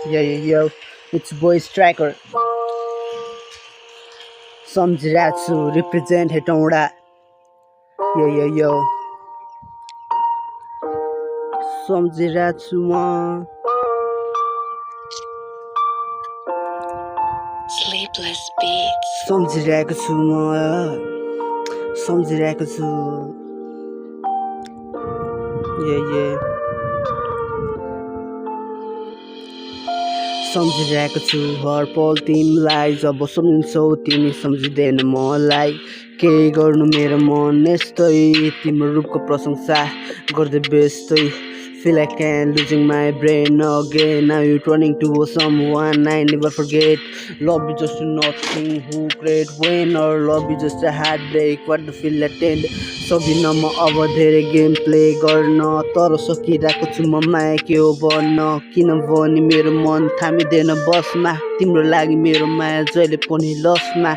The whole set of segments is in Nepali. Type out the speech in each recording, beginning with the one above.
Yo, it's boy striker. Samjiratsu represent Hetongda. Yo. Samjiratsu ma. Sleepless beats. सम्झिरहेको छु म सम्झिरहेको छु सम्झिरहेको छु हर पल तिमीलाई जब सम्झिन्छौ तिमी सम्झिँदैन मलाई केही गर्नु मेरो मन यस्तै तिम्रो रूपको प्रशंसा गर्दै बेस्तै feel like I'm losing my brain again. Now you're turning to someone I never forget. Love is just nothing who great win or love is just a heartbreak. What the feel attend? सकिनमा अब धेरै गेम प्ले गर्न तर सकिरहेको छु म माया के हो भन्न किनभने मेरो मन थामिँदैन बसमा तिम्रो लागि मेरो माया जहिले पनि लसमा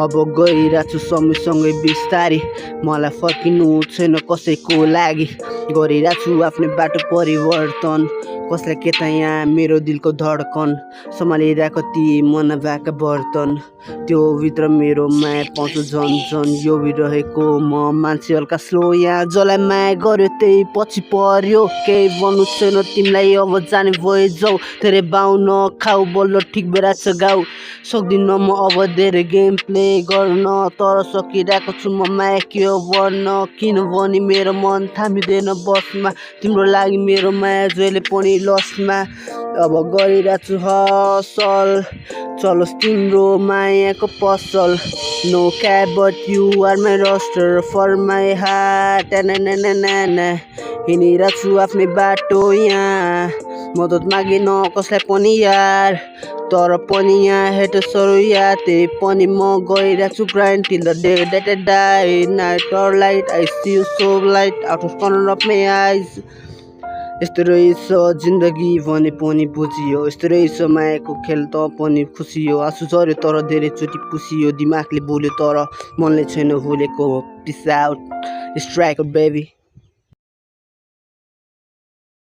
अब गइरहेको छु समयसँगै बिस्तारी मलाई फर्किनु छैन कसैको लागि गरिरहेको छु आफ्नो बाटो परिवर्तन कसलाई के त यहाँ मेरो दिलको धड्कन सम्हालिरहेको ती मन भएका बर्तन त्यो भित्र मेरो माया पाउँछु झन् यो रहेको म मान्छे हल्का स्लो यहाँ जसलाई माया गर्यो त्यही पछि पर्यो केही भन्नु छैन तिमीलाई अब जाने भए जाऊ धेरै बाउ नखाऊ बल्ल ठिक भइरहेछ गाउ सक्दिनँ म अब धेरै गेम प्ले गर्न तर सकिरहेको छु म माया के हो भन्न किनभने मेरो मन थामिँदैन बसमा तिम्रो लागि मेरो माया जहिले पनि लसमा अब गरिरहेको छु हसल चलोस् तिम्रो मायाको पसल no care but you are my roster for my heart हिँडिरहेको छु आफ्नै बाटो यहाँ मद्दत मागिन कसलाई पनि यार तर पनि यहाँ हेटर्सहरू या त्यही पनि म गइरहेको छु grind till the day that I die night or light I see you so light out of corner of my eyes यस्तो रहेछ जिन्दगी भने पनि बुझियो यस्तो रहेछ मायाको खेल त पनि खुसी हो आँसु झऱ्यो तर धेरैचोटि पुसियो दिमागले बोल्यो तर मनले छैन भुलेको पिस आउट स्ट्राइकर बेबी